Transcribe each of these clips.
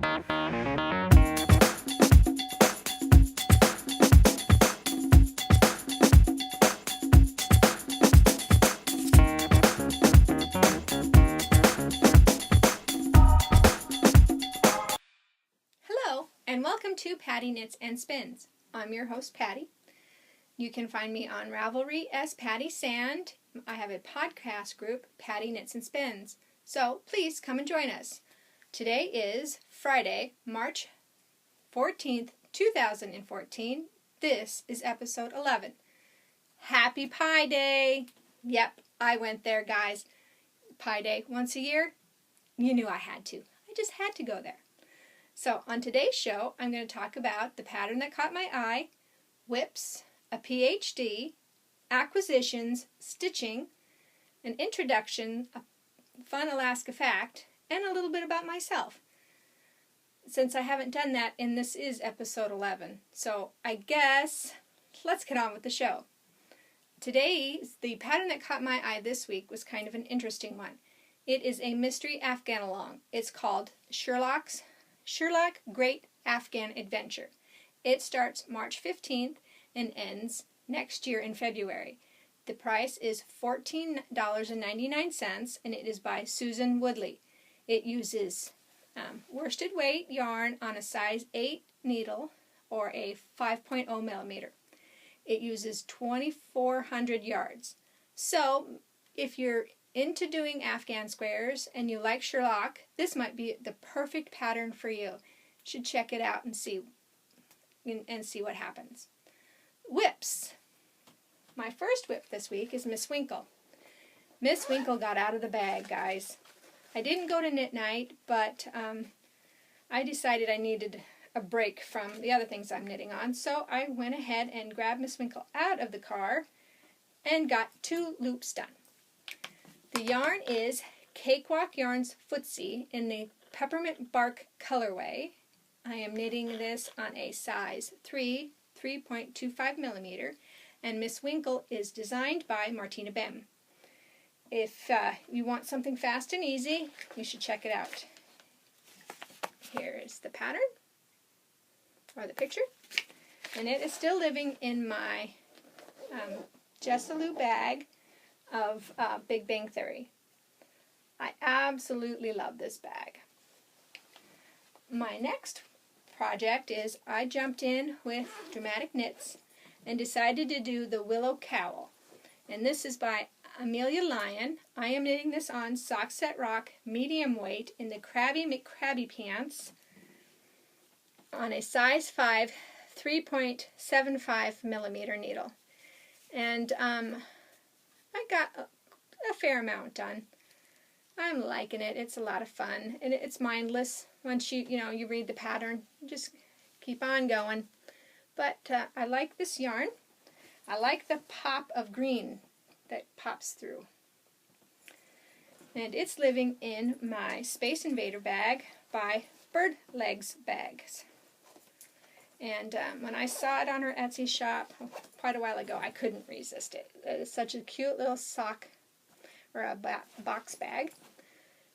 Hello, and welcome to Patty Knits and Spins. I'm your host, Patty. You can find me on Ravelry as Patty Sand. I have a podcast group, Patty Knits and Spins. So please come and join us. Today is Friday, March 14th, 2014. This is episode 11. Happy Pie Day! Yep, I went there, guys. Pie Day once a year? You knew I had to. I just had to go there. So on today's show, I'm going to talk about the pattern that caught my eye, whips, a PhD, acquisitions, stitching, an introduction, a fun Alaska fact, and a little bit about myself. Since I haven't done that, and this is episode 11, so I guess let's get on with the show. The pattern that caught my eye this week was kind of an interesting one. It is a mystery Afghan along. It's called Sherlock Great Afghan Adventure. It starts March 15th and ends next year in February. The price is $14.99, and it is by Susan Woodley. It uses worsted weight yarn on a size 8 needle or a 5.0 millimeter. It uses 2,400 yards. So if you're into doing Afghan squares and you like Sherlock, this might be the perfect pattern for you. You should check it out and see what happens. Whips. My first whip this week is Miss Winkle. Miss Winkle got out of the bag, guys. I didn't go to knit night, but I decided I needed a break from the other things I'm knitting on, so I went ahead and grabbed Miss Winkle out of the car and got 2 loops done. The yarn is Cakewalk Yarns Footsie in the Peppermint Bark colorway. I am knitting this on a size 3, 3.25 millimeter, and Miss Winkle is designed by Martina Bem. If you want something fast and easy, you should check it out. Here is the pattern, or the picture, and it is still living in my Jessalou bag of Big Bang Theory. I absolutely love this bag. My next project is I jumped in with Dramatic Knits and decided to do the Willow Cowl. And this is by Amelia Lyon. I am knitting this on Sock Set Rock medium weight in the Krabby McCrabby pants on a size 5, 3.75 millimeter needle. And I got a fair amount done. I'm liking it. It's a lot of fun, and it's mindless. Once you read the pattern, just keep on going. But I like this yarn. I like the pop of green that pops through. And it's living in my Space Invader bag by Bird Legs Bags. And when I saw it on her Etsy shop quite a while ago, I couldn't resist it. It's such a cute little sock or a box bag.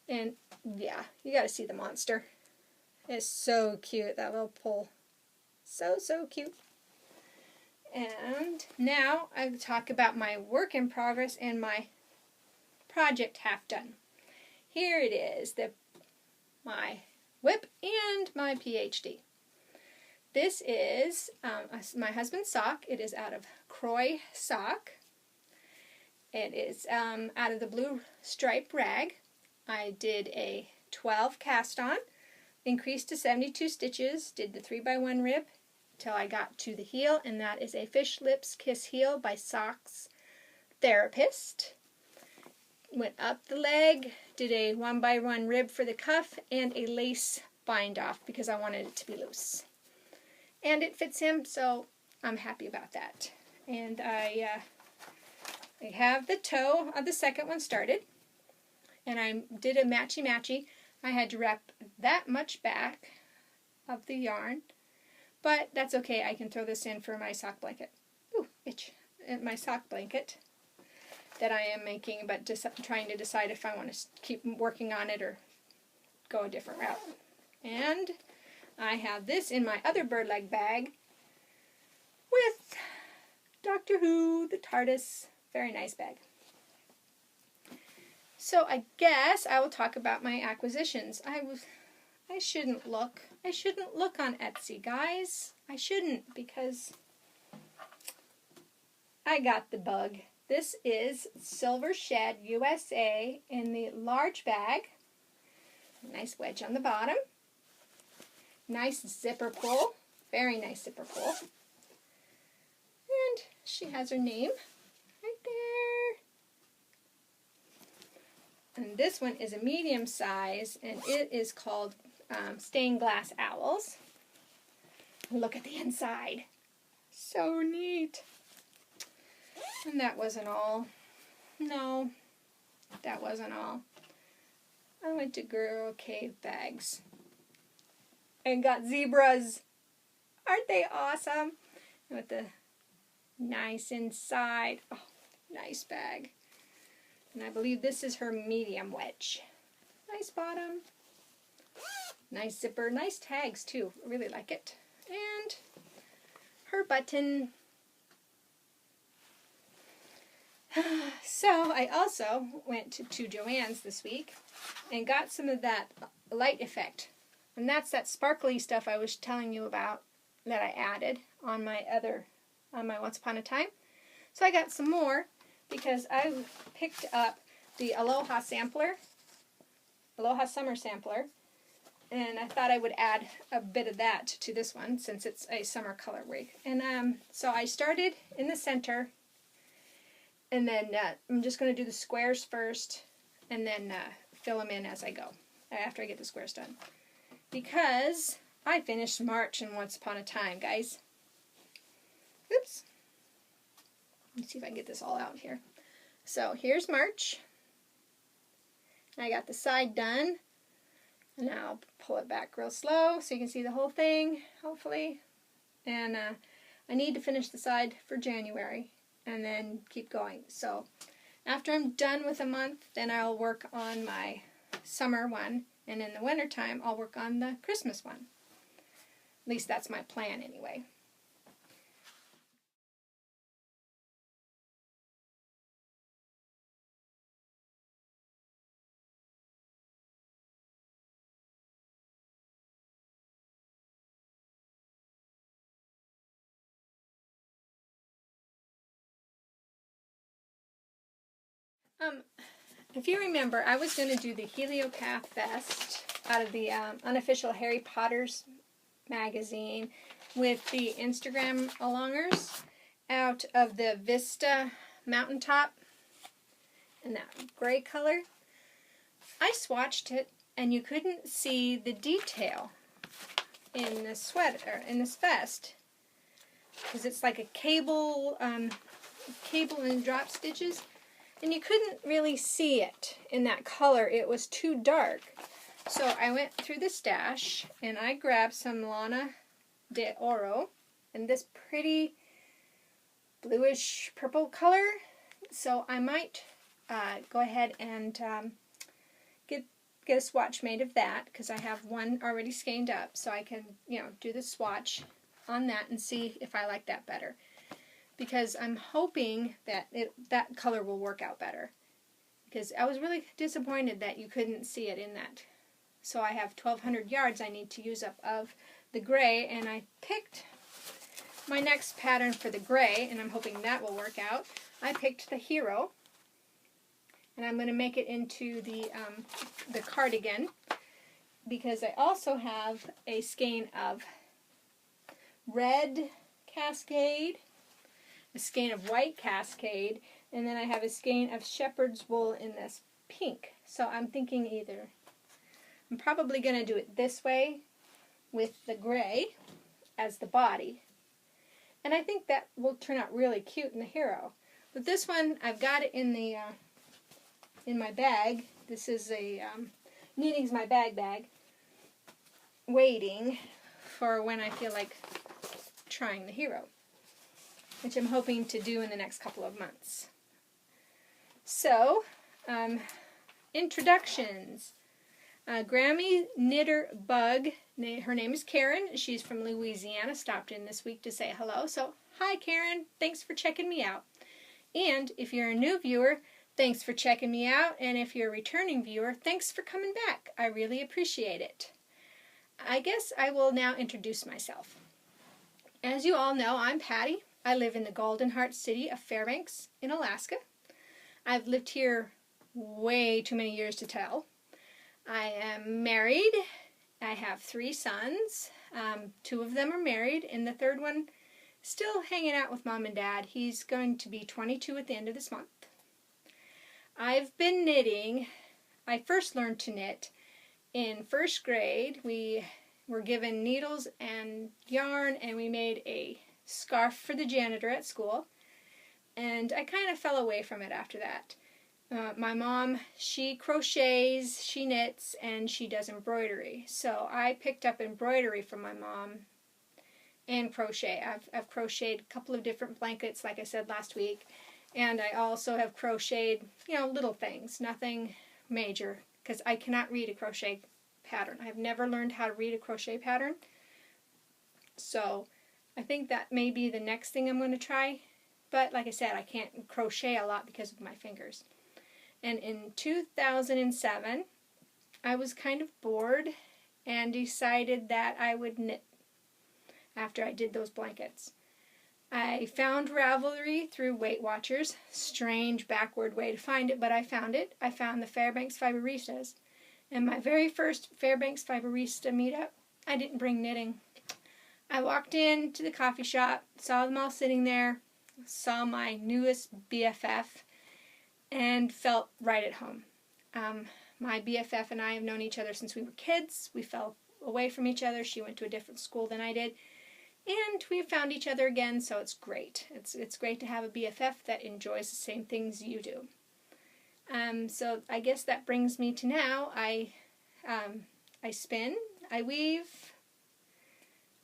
And yeah, you got to see the monster. It's so cute, that little pull. So cute. And now I talk about my work in progress and my project half done. Here it is, my whip and my PhD. This is my husband's sock. It is out of Croy Sock. It is out of the blue stripe rag. I did a 12 cast on, increased to 72 stitches, did the 3x1 rib till I got to the heel, and that is a Fish Lips Kiss heel by Socks Therapist. Went up the leg, did a 1x1 rib for the cuff, and a lace bind off because I wanted it to be loose. And it fits him, so I'm happy about that. And I have the toe of the second one started, and I did a matchy-matchy. I had to wrap that much back of the yarn, but that's okay. I can throw this in for my sock blanket. Ooh, itch. My sock blanket that I am making, but just trying to decide if I want to keep working on it or go a different route. And I have this in my other bird leg bag with Doctor Who, the TARDIS. Very nice bag. So I guess I will talk about my acquisitions. I shouldn't look. I shouldn't look on Etsy, guys. I shouldn't, because I got the bug. This is Silver Shed USA in the large bag. Nice wedge on the bottom. Nice zipper pull. Very nice zipper pull. And she has her name right there. And this one is a medium size, and it is called Stained Glass Owls. Look at the inside. So neat. And that wasn't all. No, that wasn't all. I went to Girl Cave Bags and got zebras. Aren't they awesome? With the nice inside. Oh, nice bag. And I believe this is her medium wedge. Nice bottom. Nice zipper. Nice tags too. I really like it. And her button. So I also went to Joann's this week and got some of that light effect. And that's that sparkly stuff I was telling you about that I added on my Once Upon a Time. So I got some more because I picked up the Aloha sampler, Aloha Summer Sampler, and I thought I would add a bit of that to this one since it's a summer colorway. And so I started in the center, and then I'm just going to do the squares first and then fill them in as I go after I get the squares done. Because I finished March in Once Upon a Time, guys. Oops. Let me see if I can get this all out here. So here's March. I got the side done. And I'll pull it back real slow so you can see the whole thing, hopefully. And I need to finish the side for January and then keep going. So after I'm done with a month, then I'll work on my summer one. And in the wintertime, I'll work on the Christmas one. At least that's my plan anyway. If you remember, I was going to do the Heliopath vest out of the unofficial Harry Potter's magazine with the Instagram alongers out of the Vista Mountaintop in that gray color. I swatched it and you couldn't see the detail in the sweater, in this vest, because it's like a cable and drop stitches. And you couldn't really see it in that color. It was too dark. So I went through the stash and I grabbed some Lana de Oro in this pretty bluish purple color. So I might go ahead and get a swatch made of that, because I have one already skeined up. So I can, do the swatch on that and see if I like that better. Because I'm hoping that that color will work out better. Because I was really disappointed that you couldn't see it in that. So I have 1,200 yards I need to use up of the gray, and I picked my next pattern for the gray, and I'm hoping that will work out. I picked the Hero, and I'm going to make it into the cardigan, because I also have a skein of red Cascade, a skein of white Cascade, and then I have a skein of shepherd's wool in this pink. So I'm thinking I'm probably going to do it this way with the gray as the body. And I think that will turn out really cute in the Hero. But this one, I've got it in the in my bag. This is a Knitting's My bag, waiting for when I feel like trying the Hero, which I'm hoping to do in the next couple of months. So, introductions. Grammy Knitter Bug, her name is Karen. She's from Louisiana, stopped in this week to say hello. So, hi Karen, thanks for checking me out. And if you're a new viewer, thanks for checking me out. And if you're a returning viewer, thanks for coming back. I really appreciate it. I guess I will now introduce myself. As you all know, I'm Patty. I live in the Golden Heart City of Fairbanks in Alaska. I've lived here way too many years to tell. I am married. I have 3 sons. 2 of them are married, and the third one still hanging out with mom and dad. He's going to be 22 at the end of this month. I've been knitting. I first learned to knit in 1st grade. We were given needles and yarn, and we made a scarf for the janitor at school. And I kind of fell away from it after that. My mom, she crochets, she knits, and she does embroidery. So I picked up embroidery from my mom and crochet. I've crocheted a couple of different blankets, like I said last week. And I also have crocheted, little things, nothing major, because I cannot read a crochet pattern. I've never learned how to read a crochet pattern. So I think that may be the next thing I'm going to try. But like I said, I can't crochet a lot because of my fingers. And in 2007, I was kind of bored and decided that I would knit after I did those blankets. I found Ravelry through Weight Watchers. Strange, backward way to find it, but I found it. I found the Fairbanks Fiberistas. And my very first Fairbanks Fiberista meetup, I didn't bring knitting. I walked into the coffee shop, saw them all sitting there, saw my newest BFF, and felt right at home. My BFF and I have known each other since we were kids. We fell away from each other. She went to a different school than I did. And we found each other again, so it's great. It's great to have a BFF that enjoys the same things you do. So I guess that brings me to now. I spin, I weave,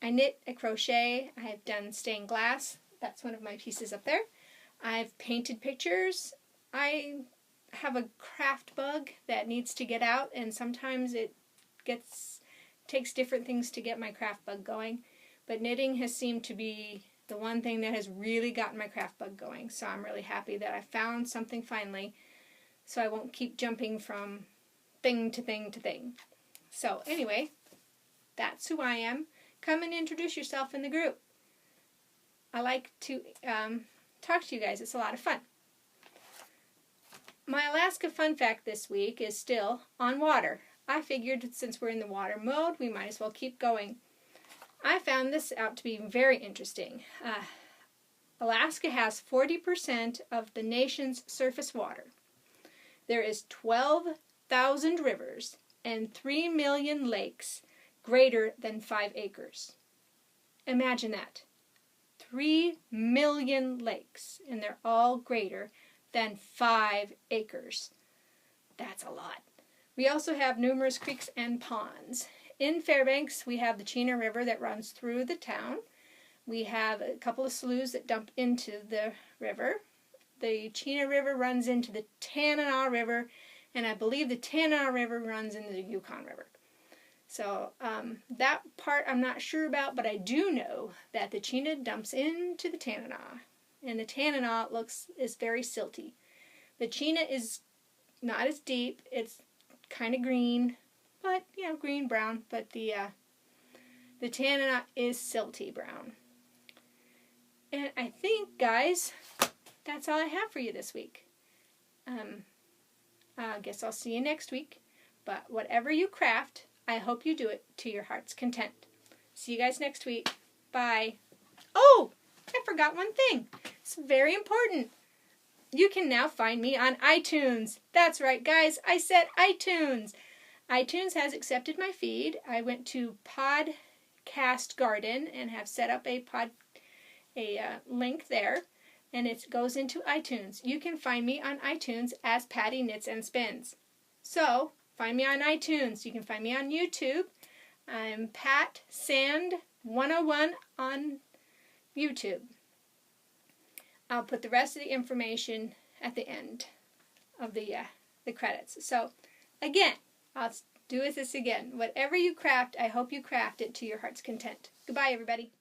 I knit, I crochet. I have done stained glass. That's one of my pieces up there. I've painted pictures. I have a craft bug that needs to get out, and sometimes it takes different things to get my craft bug going. But knitting has seemed to be the one thing that has really gotten my craft bug going. So I'm really happy that I found something finally, so I won't keep jumping from thing to thing to thing. So anyway, that's who I am. Come and introduce yourself in the group. I like to talk to you guys. It's a lot of fun. My Alaska fun fact this week is still on water. I figured since we're in the water mode, we might as well keep going. I found this out to be very interesting. Alaska has 40% of the nation's surface water. There is 12,000 rivers and 3 million lakes greater than 5 acres. Imagine that. 3 million lakes, and they're all greater than 5 acres. That's a lot. We also have numerous creeks and ponds. In Fairbanks, we have the Chena River that runs through the town. We have a couple of sloughs that dump into the river. The Chena River runs into the Tanana River, and I believe the Tanana River runs into the Yukon River. So that part I'm not sure about, but I do know that the Chena dumps into the Tanana, and the Tanana is very silty. The Chena is not as deep. It's kind of green, but green brown. But the Tanana is silty brown. And I think, guys, that's all I have for you this week. I guess I'll see you next week. But whatever you craft, I hope you do it to your heart's content. See you guys next week. Bye. Oh, I forgot one thing. It's very important. You can now find me on iTunes. That's right, guys. I said iTunes. iTunes has accepted my feed. I went to Podcast Garden and have set up a link there, and it goes into iTunes. You can find me on iTunes as Patty Knits and Spins. So, find me on iTunes. You can find me on YouTube. I'm Pat Sand 101 on YouTube. I'll put the rest of the information at the end of the credits. So, again, I'll do with this again. Whatever you craft, I hope you craft it to your heart's content. Goodbye, everybody.